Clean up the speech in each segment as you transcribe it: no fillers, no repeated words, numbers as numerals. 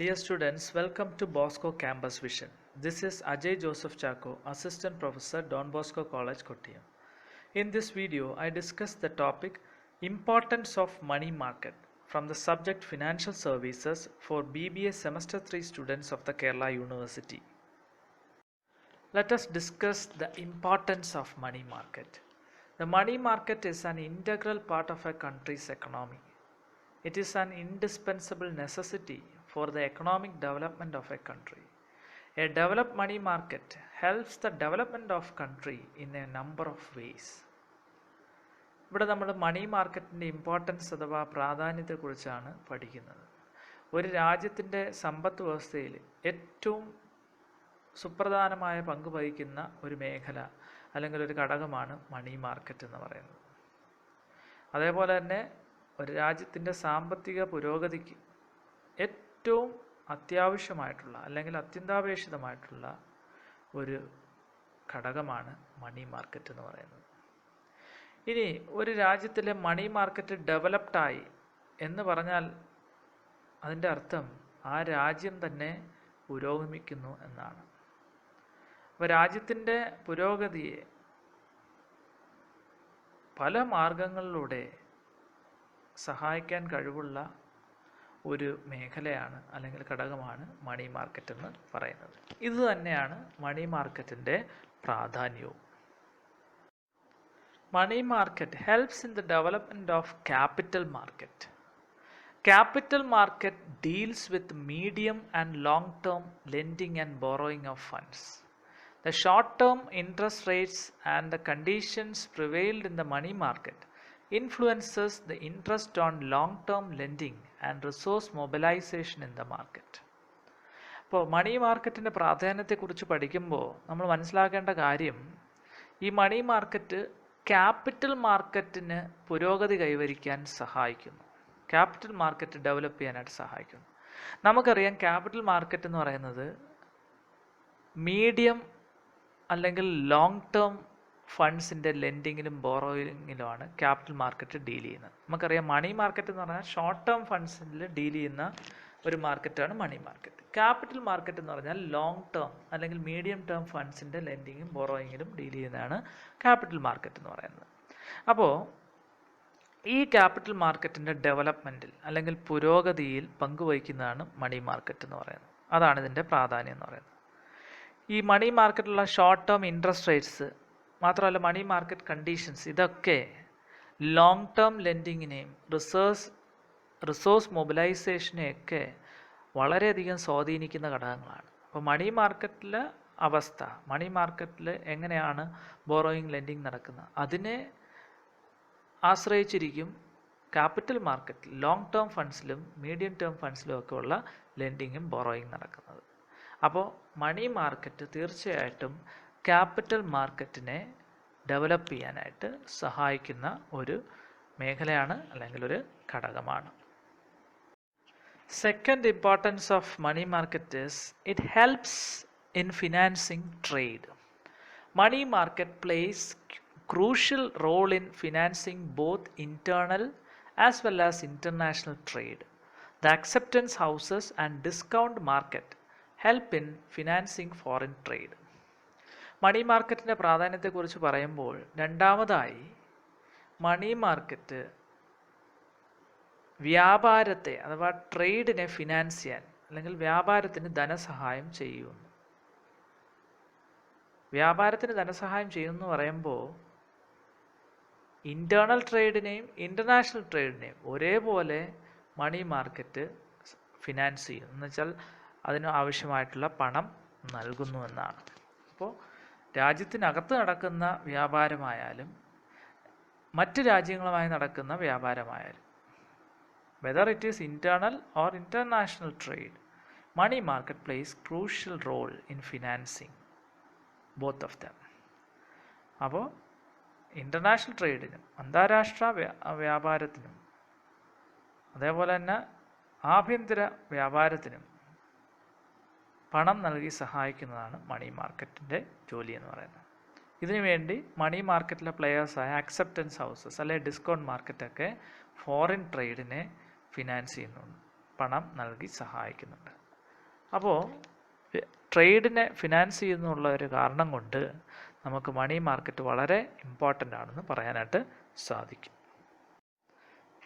Dear students, welcome to Bosco Campus Vision. This is Ajay Joseph Chako, Assistant Professor, Don Bosco College, Kottayam. In this video, I discuss the topic Importance of Money Market from the subject Financial Services for BBA Semester 3 students of the Kerala University. Let us discuss the importance of money market. The money market is an integral part of a country's economy. It is an indispensable necessity for the economic development of a country. A developed money market helps the development of country in a number of ways. ഇവിടെ നമ്മൾ മണി മാർക്കറ്റിൻ്റെ importance അഥവാ പ്രാധാന്യത്തെക്കുറിച്ചാണ് പഠിക്കുന്നത്. ഒരു രാജ്യത്തിൻ്റെ സമ്പദ് വ്യവസ്ഥയിൽ ഏറ്റവും സുപ്രധാനമായ പങ്ക് വഹിക്കുന്ന ഒരു മേഖല അല്ലെങ്കിൽ ഒരു ഘടകമാണ് മണി മാർക്കറ്റ് എന്ന് പറയുന്നത്. അതേപോലെ തന്നെ ഒരു രാജ്യത്തിൻ്റെ സാമ്പത്തിക പുരോഗതിക്ക് ഏറ്റവും അത്യാവശ്യമായിട്ടുള്ള അല്ലെങ്കിൽ അത്യന്താപേക്ഷിതമായിട്ടുള്ള ഒരു ഘടകമാണ് മണി മാർക്കറ്റ് എന്ന് പറയുന്നത്. ഇനി ഒരു രാജ്യത്തിലെ മണി മാർക്കറ്റ് ഡെവലപ്ഡായി എന്ന് പറഞ്ഞാൽ അതിൻ്റെ അർത്ഥം ആ രാജ്യം തന്നെ പുരോഗമിക്കുന്നു എന്നാണ്. അപ്പോൾ രാജ്യത്തിൻ്റെ പുരോഗതിയെ പല മാർഗങ്ങളിലൂടെ സഹായിക്കാൻ കഴിവുള്ള ഒരു മേഖലയാണ് അല്ലെങ്കിൽ ഘടകമാണ് മണി മാർക്കറ്റ് എന്ന് പറയുന്നത്. ഇത് തന്നെയാണ് മണി മാർക്കറ്റിൻ്റെ പ്രാധാന്യവും. Money market helps in the development of capital market. Capital market deals with medium and long term lending and borrowing of funds. The short term interest rates and the conditions prevailed in the money market influences the interest on long term lending and resource mobilization in the market. അപ്പോൾ മണി മാർക്കറ്റിൻ്റെ പ്രാധാന്യത്തെക്കുറിച്ച് പഠിക്കുമ്പോൾ നമ്മൾ മനസ്സിലാക്കേണ്ട കാര്യം, ഈ money market capital മാർക്കറ്റിന് പുരോഗതി കൈവരിക്കാൻ സഹായിക്കുന്നു, ക്യാപിറ്റൽ മാർക്കറ്റ് ഡെവലപ്പ് ചെയ്യാനായിട്ട് സഹായിക്കുന്നു. നമുക്കറിയാം ക്യാപിറ്റൽ മാർക്കറ്റ് എന്ന് പറയുന്നത് മീഡിയം അല്ലെങ്കിൽ ലോങ് ടേം ഫണ്ട്സിൻ്റെ ലെൻഡിങ്ങിലും ബോറോയിങ്ങിലുമാണ് ക്യാപിറ്റൽ മാർക്കറ്റ് ഡീൽ ചെയ്യുന്നത്. നമുക്കറിയാം മണി മാർക്കറ്റ് എന്ന് പറഞ്ഞാൽ ഷോർട്ട് ടേം ഫണ്ട്സിൽ ഡീൽ ചെയ്യുന്ന ഒരു മാർക്കറ്റാണ് മണി മാർക്കറ്റ്. ക്യാപിറ്റൽ മാർക്കറ്റ് എന്ന് പറഞ്ഞാൽ ലോങ് ടേം അല്ലെങ്കിൽ മീഡിയം ടേം ഫണ്ട്സിൻ്റെ ലെൻഡിങ്ങും ബോറോയിങ്ങിലും ഡീൽ ചെയ്യുന്നതാണ് ക്യാപിറ്റൽ മാർക്കറ്റ് എന്ന് പറയുന്നത്. അപ്പോൾ ഈ ക്യാപിറ്റൽ മാർക്കറ്റിൻ്റെ ഡെവലപ്മെൻറ്റിൽ അല്ലെങ്കിൽ പുരോഗതിയിൽ പങ്കുവഹിക്കുന്നതാണ് മണി മാർക്കറ്റ് എന്ന് പറയുന്നത്. അതാണ് ഇതിൻ്റെ പ്രാധാന്യം എന്ന് പറയുന്നത്. ഈ മണി മാർക്കറ്റിലുള്ള ഷോർട്ട് ടേം ഇൻട്രസ്റ്റ് റേറ്റ്സ് മാത്രമല്ല മണി മാർക്കറ്റ് കണ്ടീഷൻസ്, ഇതൊക്കെ ലോങ് ടേം ലെൻഡിങ്ങിനെയും റിസോഴ്സ് മൊബിലൈസേഷനെയൊക്കെ വളരെയധികം സ്വാധീനിക്കുന്ന ഘടകങ്ങളാണ്. അപ്പോൾ മണി മാർക്കറ്റിലെ അവസ്ഥ, മണി മാർക്കറ്റിൽ എങ്ങനെയാണ് ബോറോയിങ് ലെൻഡിങ് നടക്കുന്നത്, അതിനെ ആശ്രയിച്ചിരിക്കും ക്യാപിറ്റൽ മാർക്കറ്റിൽ ലോങ് ടേം ഫണ്ട്സിലും മീഡിയം ടേം ഫണ്ട്സിലും ഒക്കെ ഉള്ള ലെൻഡിങ്ങും ബോറോയിങ് നടക്കുന്നത്. അപ്പോൾ മണി മാർക്കറ്റ് തീർച്ചയായിട്ടും ക്യാപിറ്റൽ മാർക്കറ്റിനെ ഡെവലപ്പ് ചെയ്യാനായിട്ട് സഹായിക്കുന്ന ഒരു മേഖലയാണ് അല്ലെങ്കിൽ ഒരു ഘടകമാണ്. Second importance of money market is it helps in financing trade. Money market plays crucial role in financing both internal as well as international trade. The acceptance houses and discount market help in financing foreign trade. മണി മാർക്കറ്റിൻ്റെ പ്രാധാന്യത്തെക്കുറിച്ച് പറയുമ്പോൾ രണ്ടാമതായി money market വ്യാപാരത്തെ അഥവാ ട്രേഡിനെ finance ചെയ്യാൻ അല്ലെങ്കിൽ വ്യാപാരത്തിന് ധനസഹായം ചെയ്യുന്നു. വ്യാപാരത്തിന് ധനസഹായം ചെയ്യുമെന്ന് പറയുമ്പോൾ ഇൻറ്റേർണൽ ട്രേഡിനെയും ഇൻ്റർനാഷണൽ ട്രേഡിനെയും ഒരേപോലെ മണി മാർക്കറ്റ് ഫിനാൻസ് ചെയ്യും എന്ന് വെച്ചാൽ അതിന് ആവശ്യമായിട്ടുള്ള പണം നൽകുന്നു എന്നാണ്. അപ്പോൾ രാജ്യത്തിനകത്ത് നടക്കുന്ന വ്യാപാരമായാലും മറ്റ് രാജ്യങ്ങളുമായി നടക്കുന്ന വ്യാപാരമായാലും, whether it is internal or international trade, money market plays crucial role in financing both of them. അപ്പോൾ ഇൻ്റർനാഷണൽ ട്രേഡിനും അന്താരാഷ്ട്ര വ്യാപാരത്തിനും അതേപോലെ തന്നെ ആഭ്യന്തര വ്യാപാരത്തിനും പണം നൽകി സഹായിക്കുന്നതാണ് മണി മാർക്കറ്റിൻ്റെ ജോലി എന്ന് പറയുന്നത്. ഇതിനുവേണ്ടി മണി മാർക്കറ്റിലെ പ്ലെയേഴ്സായ അക്സെപ്റ്റൻസ് ഹൗസസ് അല്ലെങ്കിൽ ഡിസ്കൗണ്ട് മാർക്കറ്റൊക്കെ ഫോറിൻ ട്രേഡിനെ ഫിനാൻസ് ചെയ്യുന്നുണ്ട്, പണം നൽകി സഹായിക്കുന്നുണ്ട്. അപ്പോൾ ട്രേഡിനെ ഫിനാൻസ് ചെയ്യുന്നുള്ള ഒരു കാരണം കൊണ്ട് നമുക്ക് മണി മാർക്കറ്റ് വളരെ ഇമ്പോർട്ടൻ്റ് ആണെന്ന് പറയാനായിട്ട് സാധിക്കും.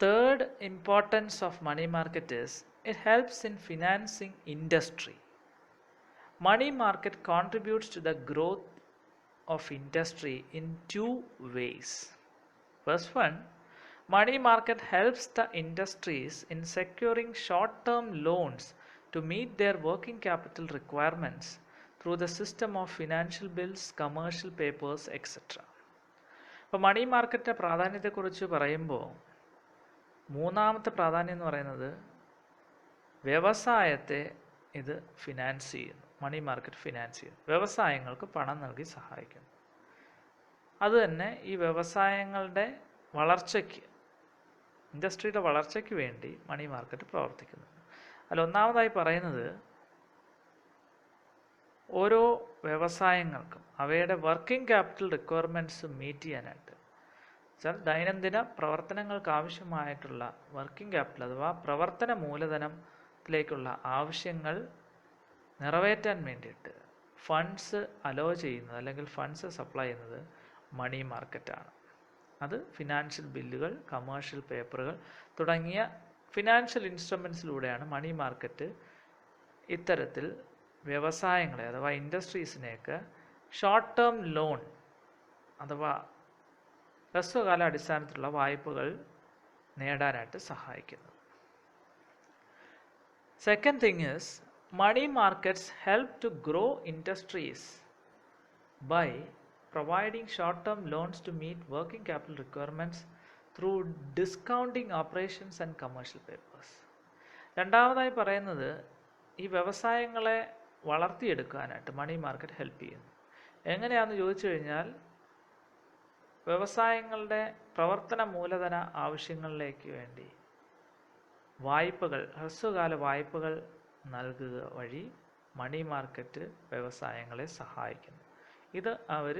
Third importance of money market is it helps in financing industry. Money market contributes to the growth of industry in two ways. First one, money market helps the industries in securing short-term loans to meet their working capital requirements through the system of financial bills, commercial papers, etc. അപ്പോൾ മണി മാർക്കറ്റിൻ്റെ പ്രാധാന്യത്തെക്കുറിച്ച് പറയുമ്പോൾ മൂന്നാമത്തെ പ്രാധാന്യം എന്ന് പറയുന്നത് വ്യവസായത്തെ ഇത് ഫിനാൻസ് ചെയ്യുന്നു. മണി മാർക്കറ്റ് ഫിനാൻസ് ചെയ്യുന്നു, വ്യവസായങ്ങൾക്ക് പണം നൽകി സഹായിക്കുന്നു. അതുതന്നെ ഈ വ്യവസായങ്ങളുടെ വളർച്ചയ്ക്ക്, ഇൻഡസ്ട്രിയുടെ വളർച്ചയ്ക്ക് വേണ്ടി മണി മാർക്കറ്റ് പ്രവർത്തിക്കുന്നു. ഒന്നാമതായി പറയുന്നത് ഓരോ വ്യവസായങ്ങൾക്കും അവയുടെ വർക്കിംഗ് ക്യാപിറ്റൽ റിക്വയർമെൻറ്റ്സ് മീറ്റ് ചെയ്യാനായിട്ട്, വെച്ചാൽ ദൈനംദിന പ്രവർത്തനങ്ങൾക്ക് ആവശ്യമായിട്ടുള്ള വർക്കിംഗ് ക്യാപിറ്റൽ അഥവാ പ്രവർത്തന മൂലധനത്തിലേക്കുള്ള ആവശ്യങ്ങൾ നിറവേറ്റാൻ വേണ്ടിയിട്ട് ഫണ്ട്സ് അലോ ചെയ്യുന്നത് അല്ലെങ്കിൽ ഫണ്ട്സ് സപ്ലൈ ചെയ്യുന്നത് മണി മാർക്കറ്റാണ്. അത് ഫിനാൻഷ്യൽ ബില്ലുകൾ, കമേഴ്ഷ്യൽ പേപ്പറുകൾ തുടങ്ങിയ ഫിനാൻഷ്യൽ ഇൻസ്ട്രുമെൻസിലൂടെയാണ് മണി മാർക്കറ്റ് ഇത്തരത്തിൽ വ്യവസായങ്ങളെ അഥവാ ഇൻഡസ്ട്രീസിനെയൊക്കെ ഷോർട്ട് ടേം ലോൺ അഥവാ ഹ്രസ്വകാല അടിസ്ഥാനത്തിലുള്ള വായ്പകൾ നേടാനായിട്ട് സഹായിക്കുന്നത്. Second thing is money markets help to grow industries by providing short-term loans to meet working capital requirements through discounting operations and commercial papers. രണ്ടാമതായി പറയുന്നത് ഈ വ്യവസായങ്ങളെ വളർത്തിയെടുക്കാനായിട്ട് മണി മാർക്കറ്റ് ഹെൽപ്പ് ചെയ്യുന്നു. എങ്ങനെയാണെന്ന് ചോദിച്ചു കഴിഞ്ഞാൽ വ്യവസായങ്ങളുടെ പ്രവർത്തന മൂലധന ആവശ്യങ്ങളിലേക്ക് വേണ്ടി വായ്പകൾ, ഹ്രസ്വകാല വായ്പകൾ നൽകുക വഴി മണി മാർക്കറ്റ് വ്യവസായങ്ങളെ സഹായിക്കുന്നു. ഇത് അവർ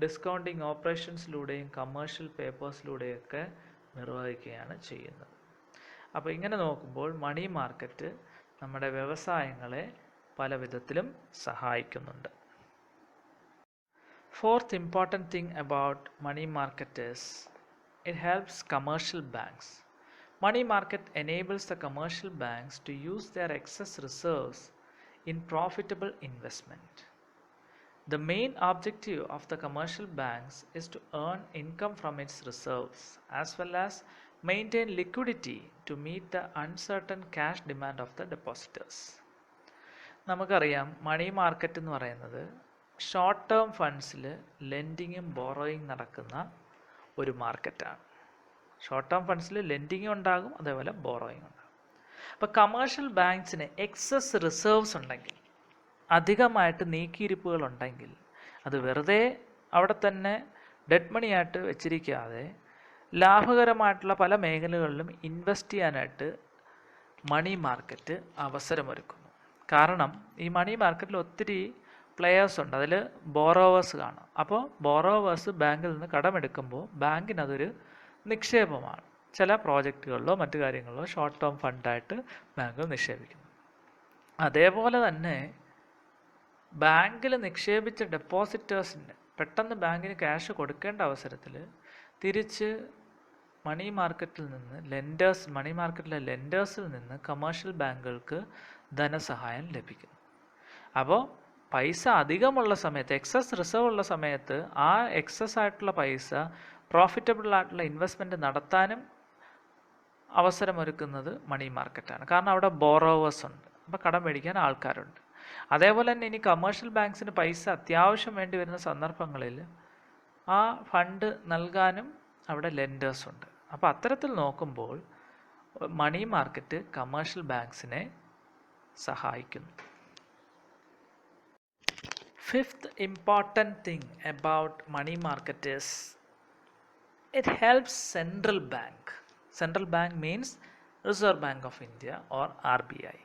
ഡിസ്കൗണ്ടിങ് ഓപ്പറേഷൻസിലൂടെയും കമേഴ്ഷ്യൽ പേപ്പേഴ്സിലൂടെയൊക്കെ നിർവഹിക്കുകയാണ് ചെയ്യുന്നത്. അപ്പോൾ ഇങ്ങനെ നോക്കുമ്പോൾ മണി മാർക്കറ്റ് നമ്മുടെ വ്യവസായങ്ങളെ പല വിധത്തിലും സഹായിക്കുന്നുണ്ട്. Fourth important thing about money market is it helps commercial banks. Money market enables the commercial banks to use their excess reserves in profitable investment. The main objective of the commercial banks is to earn income from its reserves as well as maintain liquidity to meet the uncertain cash demand of the depositors. നമുക്കറിയാം money market എന്ന് പറയുന്നത് short term ഫണ്ട്സിൽ ലെൻഡിങ്ങും borrowing നടക്കുന്ന ഒരു മാർക്കറ്റാണ്. Short term ഫണ്ട്സിൽ lending ഉണ്ടാകും, അതേപോലെ borrowing ഉണ്ടാകും. അപ്പോൾ കമേഴ്ഷ്യൽ ബാങ്ക്സിന് എക്സസ് റിസർവ്സ് ഉണ്ടെങ്കിൽ, അധികമായിട്ട് നീക്കിയിരിപ്പുകൾ ഉണ്ടെങ്കിൽ, അത് വെറുതെ അവിടെ തന്നെ ഡെഡ് മണിയായിട്ട് വെച്ചിരിക്കാതെ ലാഭകരമായിട്ടുള്ള പല മേഖലകളിലും ഇൻവെസ്റ്റ് ചെയ്യാനായിട്ട് മണി മാർക്കറ്റ് അവസരമൊരുക്കുന്നു. കാരണം ഈ മണി മാർക്കറ്റിൽ ഒത്തിരി പ്ലെയേഴ്സ് ഉണ്ട്, അതിൽ ബോറോവേഴ്സ് കാണും. അപ്പോൾ ബോറോവേഴ്സ് ബാങ്കിൽ നിന്ന് കടമെടുക്കുമ്പോൾ ബാങ്കിനതൊരു നിക്ഷേപമാണ്. ചില പ്രോജക്റ്റുകളിലോ മറ്റു കാര്യങ്ങളിലോ ഷോർട്ട് ടേം ഫണ്ടായിട്ട് ബാങ്ക് നിക്ഷേപിക്കുന്നു. അതേപോലെ തന്നെ ബാങ്കിൽ നിക്ഷേപിച്ച ഡെപ്പോസിറ്റേഴ്സിന് പെട്ടെന്ന് ബാങ്കിന് ക്യാഷ് കൊടുക്കേണ്ട അവസരത്തിൽ തിരിച്ച് മണി മാർക്കറ്റിൽ നിന്ന് മണി മാർക്കറ്റിലെ ലെൻഡേഴ്സിൽ നിന്ന് കമേഴ്ഷ്യൽ ബാങ്കുകൾക്ക് ധനസഹായം ലഭിക്കുന്നു. അപ്പോൾ പൈസ അധികമുള്ള സമയത്ത്, എക്സസ് റിസർവ് ഉള്ള സമയത്ത് ആ എക്സസ് ആയിട്ടുള്ള പൈസ പ്രോഫിറ്റബിൾ ആയിട്ടുള്ള ഇൻവെസ്റ്റ്മെൻറ്റ് നടത്താനും അവസരമൊരുക്കുന്നത് മണി മാർക്കറ്റാണ്. കാരണം അവിടെ ബോറോവേഴ്സ് ഉണ്ട്, അപ്പോൾ കടം മേടിക്കാൻ ആൾക്കാരുണ്ട്. അതേപോലെ തന്നെ ഇനി കമേഴ്ഷ്യൽ ബാങ്ക്സിന് പൈസ അത്യാവശ്യം വേണ്ടി വരുന്ന സന്ദർഭങ്ങളിൽ ആ ഫണ്ട് നൽകാനും അവിടെ ലെൻഡേഴ്സ് ഉണ്ട്. അപ്പോൾ അത്തരത്തിൽ നോക്കുമ്പോൾ മണി മാർക്കറ്റ് കമേഴ്ഷ്യൽ ബാങ്ക്സിനെ സഹായിക്കുന്നു. Fifth important thing about money market is it helps central bank. Central bank means Reserve Bank of India or RBI.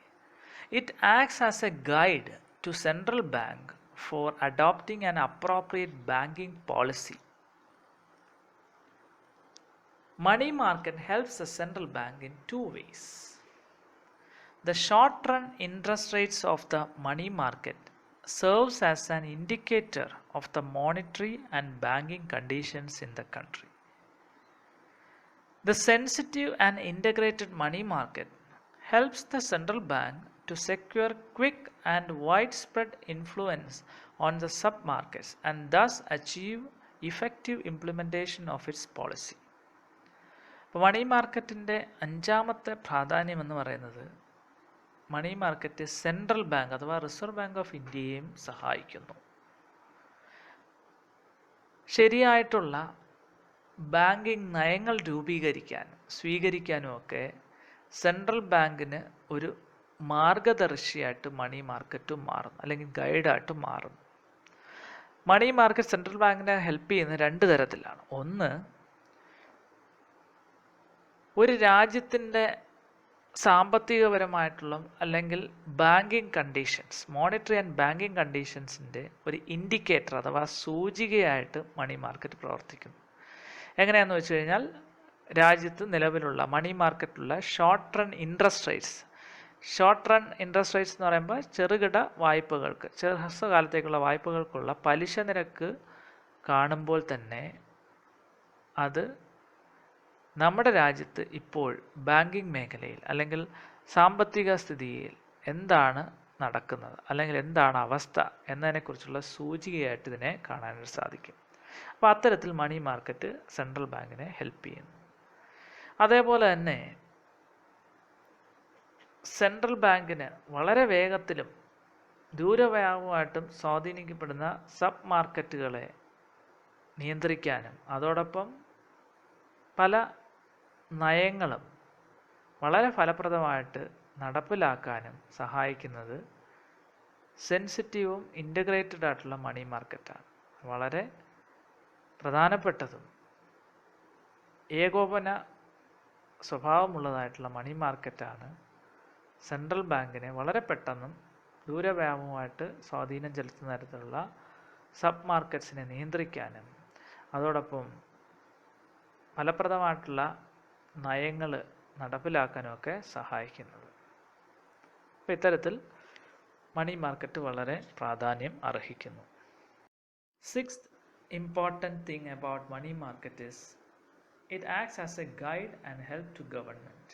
It acts as a guide to central bank for adopting an appropriate banking policy. Money market helps the central bank in two ways. The short-run interest rates of the money market serves as an indicator of the monetary and banking conditions in the country. The sensitive and integrated money market helps the central bank to secure quick and widespread influence on the submarkets and thus achieve effective implementation of its policy. മണി മാർക്കറ്റിൻ്റെ അഞ്ചാമത്തെ പ്രാധാന്യം എന്ന് പറയുന്നത് മണി market central bank അഥവാ reserve bank of ഇന്ത്യയെയും സഹായിക്കുന്നു. ശരിയായിട്ടുള്ള banking നയങ്ങൾ രൂപീകരിക്കാനും സ്വീകരിക്കാനും ഒക്കെ സെൻട്രൽ ബാങ്കിന് ഒരു മാർഗദർശിയായിട്ട് മണി മാർക്കറ്റും മാറുന്നു, അല്ലെങ്കിൽ ഗൈഡായിട്ട് മാറുന്നു. മണി മാർക്കറ്റ് സെൻട്രൽ ബാങ്കിനെ ഹെൽപ്പ് ചെയ്യുന്നത് രണ്ട് തരത്തിലാണ്. ഒന്ന്, ഒരു രാജ്യത്തിൻ്റെ സാമ്പത്തികപരമായിട്ടുള്ള അല്ലെങ്കിൽ banking conditions, monetary and banking കണ്ടീഷൻസിൻ്റെ ഒരു ഇൻഡിക്കേറ്റർ അഥവാ സൂചികയായിട്ട് മണി മാർക്കറ്റ് പ്രവർത്തിക്കുന്നു. എങ്ങനെയാണെന്ന് വെച്ച് കഴിഞ്ഞാൽ, രാജ്യത്ത് നിലവിലുള്ള മണി മാർക്കറ്റിലുള്ള ഷോർട്ട് റൺ ഇൻട്രസ്റ്റ് റേറ്റ്സ് എന്ന് പറയുമ്പോൾ ചെറുകിട വായ്പകൾക്ക്, ചെറുകാലത്തേക്കുള്ള വായ്പകൾക്കുള്ള പലിശ നിരക്ക് കാണുമ്പോൾ തന്നെ അത് നമ്മുടെ രാജ്യത്ത് ഇപ്പോൾ ബാങ്കിങ് മേഖലയിൽ അല്ലെങ്കിൽ സാമ്പത്തിക സ്ഥിതിയിൽ എന്താണ് നടക്കുന്നത് അല്ലെങ്കിൽ എന്താണ് അവസ്ഥ എന്നതിനെക്കുറിച്ചുള്ള സൂചികയായിട്ട് ഇതിനെ കാണാനായിട്ട് സാധിക്കും. അപ്പോൾ അത്തരത്തിൽ മണി മാർക്കറ്റ് സെൻട്രൽ ബാങ്കിനെ ഹെൽപ്പ് ചെയ്യുന്നു. അതേപോലെ തന്നെ സെൻട്രൽ ബാങ്കിന് വളരെ വേഗത്തിലും ദൂരവ്യാപകമായിട്ടും സ്വാധീനിക്കപ്പെടുന്ന സബ് മാർക്കറ്റുകളെ നിയന്ത്രിക്കാനും അതോടൊപ്പം പല നയങ്ങളും വളരെ ഫലപ്രദമായിട്ട് നടപ്പിലാക്കാനും സഹായിക്കുന്നത് സെൻസിറ്റീവും ഇൻ്റഗ്രേറ്റഡ് ആയിട്ടുള്ള മണി മാർക്കറ്റാണ്. വളരെ പ്രധാനപ്പെട്ടതും ഏകോപന സ്വഭാവമുള്ളതായിട്ടുള്ള മണി മാർക്കറ്റാണ് സെൻട്രൽ ബാങ്കിനെ വളരെ പെട്ടെന്നും ദൂരവ്യാപകമായിട്ട് സ്വാധീനം ചെലുത്തുന്ന തരത്തിലുള്ള സബ് മാർക്കറ്റ്സിനെ നിയന്ത്രിക്കാനും അതോടൊപ്പം ഫലപ്രദമായിട്ടുള്ള നയങ്ങൾ നടപ്പിലാക്കാനുമൊക്കെ സഹായിക്കുന്നത്. അപ്പോൾ ഇത്തരത്തിൽ മണി മാർക്കറ്റ് വളരെ പ്രാധാന്യം അർഹിക്കുന്നു. Sixth important thing about money market is it acts as a guide and help to government.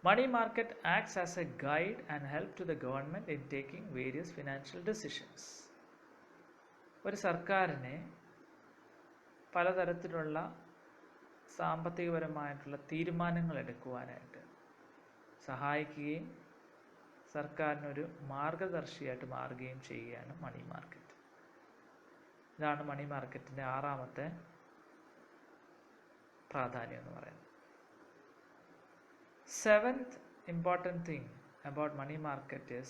Money market acts as a guide and help to the government in taking various financial decisions. ഒരു സർക്കാരിനെ പലതരത്തിലുള്ള സാമ്പത്തികപരമായിട്ടുള്ള തീരുമാനങ്ങൾ എടുക്കുവാനായിട്ട് സഹായിക്കുകയും സർക്കാരിനൊരു മാർഗദർശിയായിട്ട് മാറുകയും ചെയ്യുകയാണ് money market. ഇതാണ് മണി മാർക്കറ്റിൻ്റെ ആറാമത്തെ പ്രാധാന്യം എന്ന് പറയുന്നത്. Seventh important thing about money market is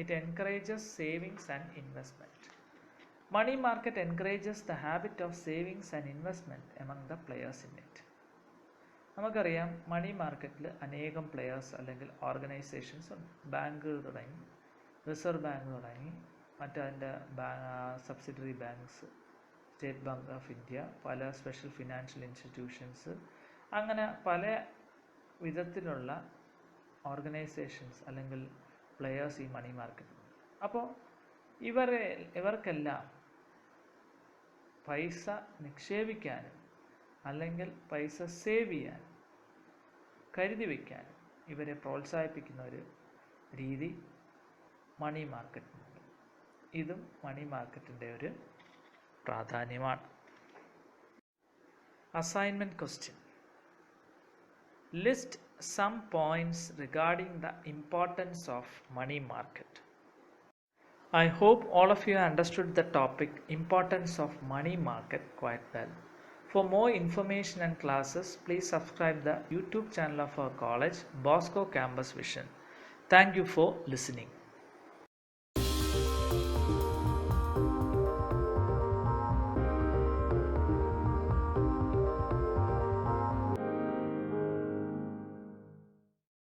it encourages savings and investment. Money market encourages the habit of savings and investment among the players in it. നമുക്കറിയാം, മണി മാർക്കറ്റിൽ അനേകം പ്ലെയേഴ്സ് അല്ലെങ്കിൽ ഓർഗനൈസേഷൻസ് ഉണ്ട്. ബാങ്കുകൾ തുടങ്ങി, റിസർവ് ബാങ്ക് തുടങ്ങി, മറ്റതിൻ്റെ subsidiary banks, State Bank of India, പല സ്പെഷ്യൽ ഫിനാൻഷ്യൽ ഇൻസ്റ്റിറ്റ്യൂഷൻസ്, അങ്ങനെ പല വിധത്തിലുള്ള ഓർഗനൈസേഷൻസ് അല്ലെങ്കിൽ പ്ലെയേഴ്സ് ഈ മണി മാർക്കറ്റിൽ. അപ്പോൾ ഇവർക്കെല്ലാം പൈസ നിക്ഷേപിക്കാനും അല്ലെങ്കിൽ പൈസ സേവ് ചെയ്യാനും കരുതി വയ്ക്കാനും ഇവരെ പ്രോത്സാഹിപ്പിക്കുന്ന ഒരു രീതി മണി മാർക്കറ്റിനുണ്ട്. ഇതും മണി മാർക്കറ്റിൻ്റെ ഒരു പ്രാധാന്യമാണ്. Assignment question: List some points regarding the importance of money market. I hope all of you understood the topic importance of money market quite well. For more information and classes, please subscribe the YouTube channel of our college, Bosco Campus Vision. Thank you for listening.